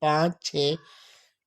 5-6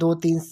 2-3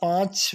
5